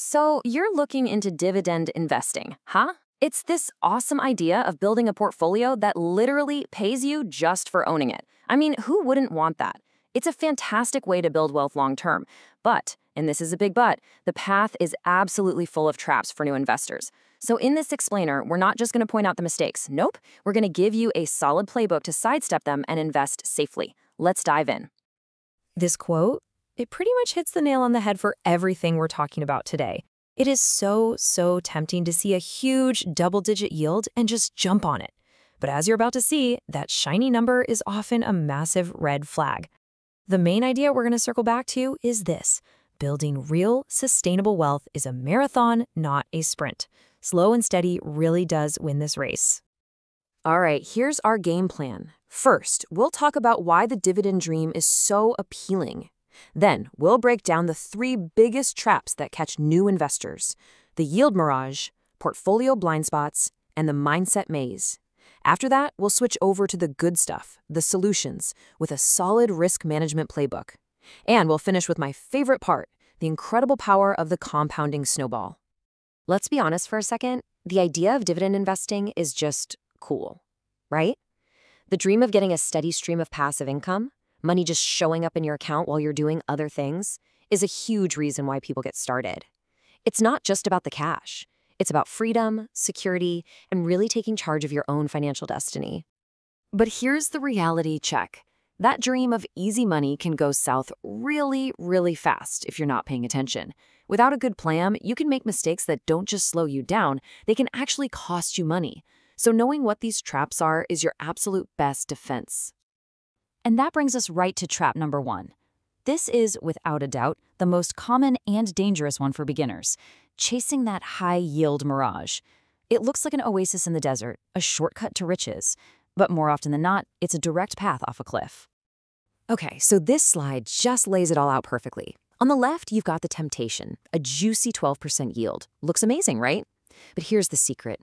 So you're looking into dividend investing, huh? It's this awesome idea of building a portfolio that literally pays you just for owning it. I mean, who wouldn't want that? It's a fantastic way to build wealth long term. But, and this is a big but, the path is absolutely full of traps for new investors. So in this explainer, we're not just going to point out the mistakes. Nope, we're going to give you a solid playbook to sidestep them and invest safely. Let's dive in. This quote, it pretty much hits the nail on the head for everything we're talking about today. It is so tempting to see a huge double-digit yield and just jump on it. But as you're about to see, that shiny number is often a massive red flag. The main idea we're going to circle back to is this: building real, sustainable wealth is a marathon, not a sprint. Slow and steady really does win this race. All right, here's our game plan. First, we'll talk about why the dividend dream is so appealing. Then, we'll break down the 3 biggest traps that catch new investors: the yield mirage, portfolio blind spots, and the mindset maze. After that, we'll switch over to the good stuff, the solutions, with a solid risk management playbook. And we'll finish with my favorite part, the incredible power of the compounding snowball. Let's be honest for a second, the idea of dividend investing is just cool, right? The dream of getting a steady stream of passive income, money just showing up in your account while you're doing other things, is a huge reason why people get started. It's not just about the cash. It's about freedom, security, and really taking charge of your own financial destiny. But here's the reality check. That dream of easy money can go south really fast if you're not paying attention. Without a good plan, you can make mistakes that don't just slow you down, they can actually cost you money. So knowing what these traps are is your absolute best defense. And that brings us right to trap number 1. This is, without a doubt, the most common and dangerous one for beginners: chasing that high-yield mirage. It looks like an oasis in the desert, a shortcut to riches, but more often than not, it's a direct path off a cliff. Okay, so this slide just lays it all out perfectly. On the left, you've got the temptation, a juicy 12% yield. Looks amazing, right? But here's the secret.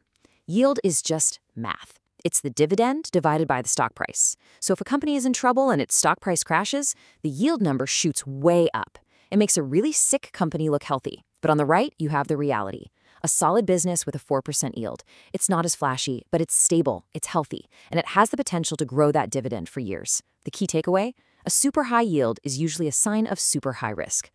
Yield is just math. It's the dividend divided by the stock price. So if a company is in trouble and its stock price crashes, the yield number shoots way up. It makes a really sick company look healthy. But on the right, you have the reality. A solid business with a 4% yield. It's not as flashy, but it's stable, it's healthy, and it has the potential to grow that dividend for years. The key takeaway? A super high yield is usually a sign of super high risk.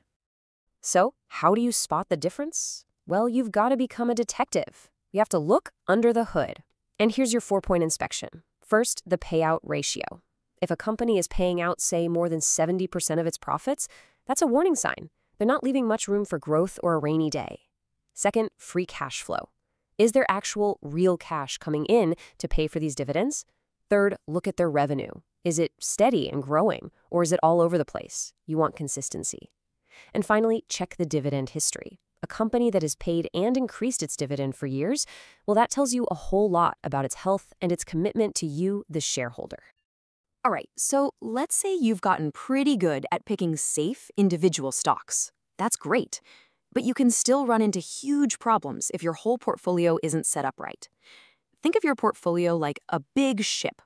So, how do you spot the difference? Well, you've got to become a detective. You have to look under the hood. And here's your 4-point inspection. First, the payout ratio. If a company is paying out, say, more than 70% of its profits, that's a warning sign. They're not leaving much room for growth or a rainy day. Second, free cash flow. Is there actual real cash coming in to pay for these dividends? Third, look at their revenue. Is it steady and growing, or is it all over the place? You want consistency. And finally, check the dividend history. A company that has paid and increased its dividend for years, well, that tells you a whole lot about its health and its commitment to you, the shareholder. All right, so let's say you've gotten pretty good at picking safe individual stocks. That's great, but you can still run into huge problems if your whole portfolio isn't set up right. Think of your portfolio like a big ship.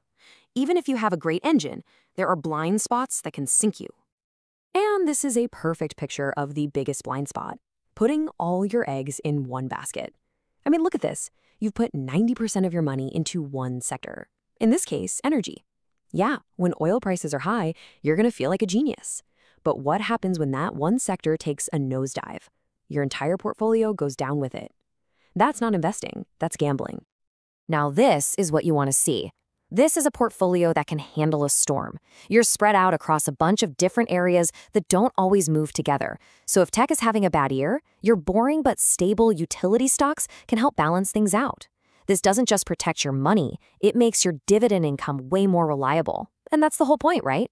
Even if you have a great engine, there are blind spots that can sink you. And this is a perfect picture of the biggest blind spot: putting all your eggs in one basket. I mean, look at this. You've put 90% of your money into one sector. In this case, energy. Yeah, when oil prices are high, you're going to feel like a genius. But what happens when that one sector takes a nosedive? Your entire portfolio goes down with it. That's not investing, that's gambling. Now this is what you want to see. This is a portfolio that can handle a storm. You're spread out across a bunch of different areas that don't always move together. So if tech is having a bad year, your boring but stable utility stocks can help balance things out. This doesn't just protect your money, it makes your dividend income way more reliable. And that's the whole point, right?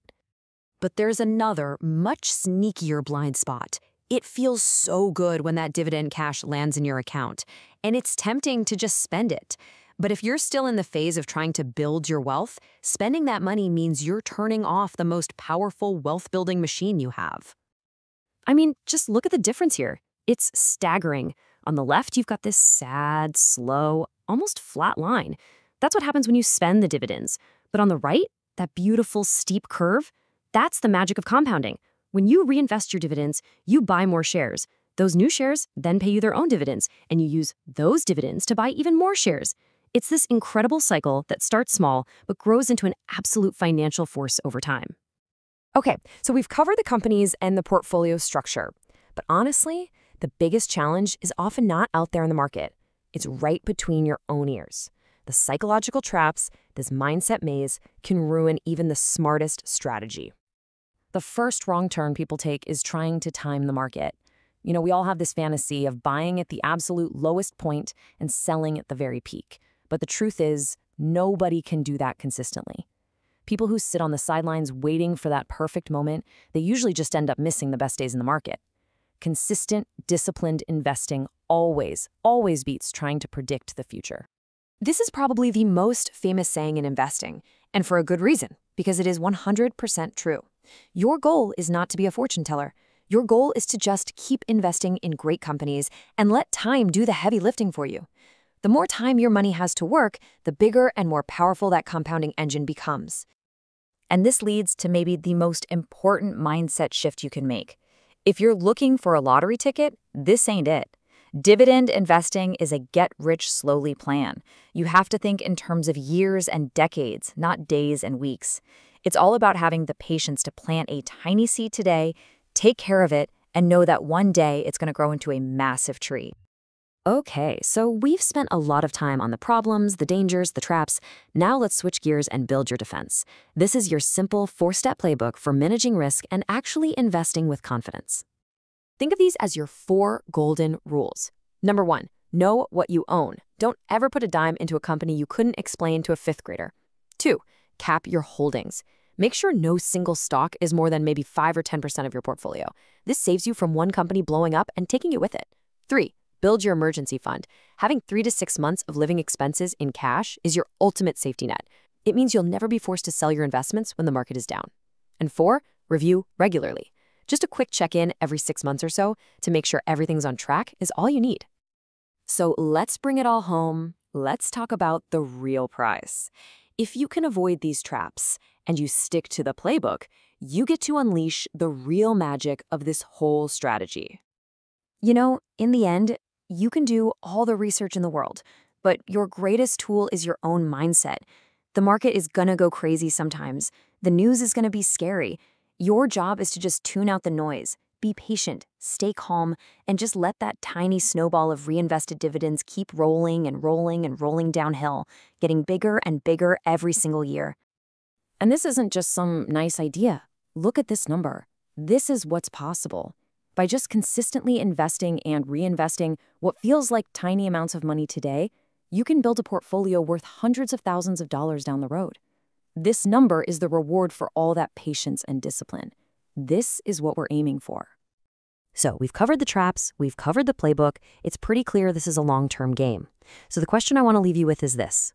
But there's another, much sneakier blind spot. It feels so good when that dividend cash lands in your account, and it's tempting to just spend it. But if you're still in the phase of trying to build your wealth, spending that money means you're turning off the most powerful wealth-building machine you have. I mean, just look at the difference here. It's staggering. On the left, you've got this sad, slow, almost flat line. That's what happens when you spend the dividends. But on the right, that beautiful steep curve, that's the magic of compounding. When you reinvest your dividends, you buy more shares. Those new shares then pay you their own dividends, and you use those dividends to buy even more shares. It's this incredible cycle that starts small but grows into an absolute financial force over time. Okay, so we've covered the companies and the portfolio structure. But honestly, the biggest challenge is often not out there in the market. It's right between your own ears. The psychological traps, this mindset maze, can ruin even the smartest strategy. The first wrong turn people take is trying to time the market. We all have this fantasy of buying at the absolute lowest point and selling at the very peak. But the truth is, nobody can do that consistently. People who sit on the sidelines waiting for that perfect moment, they usually just end up missing the best days in the market. Consistent, disciplined investing always beats trying to predict the future. This is probably the most famous saying in investing, and for a good reason, because it is 100% true. Your goal is not to be a fortune teller. Your goal is to just keep investing in great companies and let time do the heavy lifting for you. The more time your money has to work, the bigger and more powerful that compounding engine becomes. And this leads to maybe the most important mindset shift you can make. If you're looking for a lottery ticket, this ain't it. Dividend investing is a get-rich-slowly plan. You have to think in terms of years and decades, not days and weeks. It's all about having the patience to plant a tiny seed today, take care of it, and know that one day it's going to grow into a massive tree. Okay, so we've spent a lot of time on the problems, the dangers, the traps. Now let's switch gears and build your defense. This is your simple 4-step playbook for managing risk and actually investing with confidence. Think of these as your 4 golden rules. Number 1, know what you own. Don't ever put a dime into a company you couldn't explain to a 5th grader. 2, cap your holdings. Make sure no single stock is more than maybe 5 or 10% of your portfolio. This saves you from one company blowing up and taking you with it. 3, build your emergency fund. Having 3 to 6 months of living expenses in cash is your ultimate safety net. It means you'll never be forced to sell your investments when the market is down. And 4, review regularly. Just a quick check-in every 6 months or so to make sure everything's on track is all you need. So let's bring it all home. Let's talk about the real prize. If you can avoid these traps and you stick to the playbook, you get to unleash the real magic of this whole strategy. In the end, you can do all the research in the world, but your greatest tool is your own mindset. The market is gonna go crazy sometimes. The news is gonna be scary. Your job is to just tune out the noise, be patient, stay calm, and just let that tiny snowball of reinvested dividends keep rolling and rolling and rolling downhill, getting bigger and bigger every single year. And this isn't just some nice idea. Look at this number. This is what's possible. By just consistently investing and reinvesting what feels like tiny amounts of money today, you can build a portfolio worth hundreds of thousands of dollars down the road. This number is the reward for all that patience and discipline. This is what we're aiming for. So we've covered the traps, we've covered the playbook. It's pretty clear this is a long-term game. So the question I want to leave you with is this.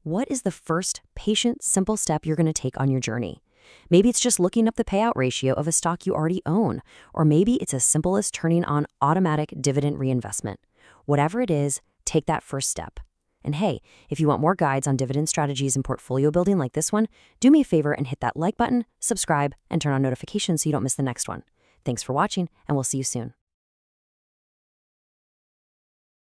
What is the first patient, simple step you're going to take on your journey? Maybe it's just looking up the payout ratio of a stock you already own, or maybe it's as simple as turning on automatic dividend reinvestment. Whatever it is, take that first step. And hey, if you want more guides on dividend strategies and portfolio building like this one, do me a favor and hit that like button, subscribe, and turn on notifications so you don't miss the next one. Thanks for watching, and we'll see you soon.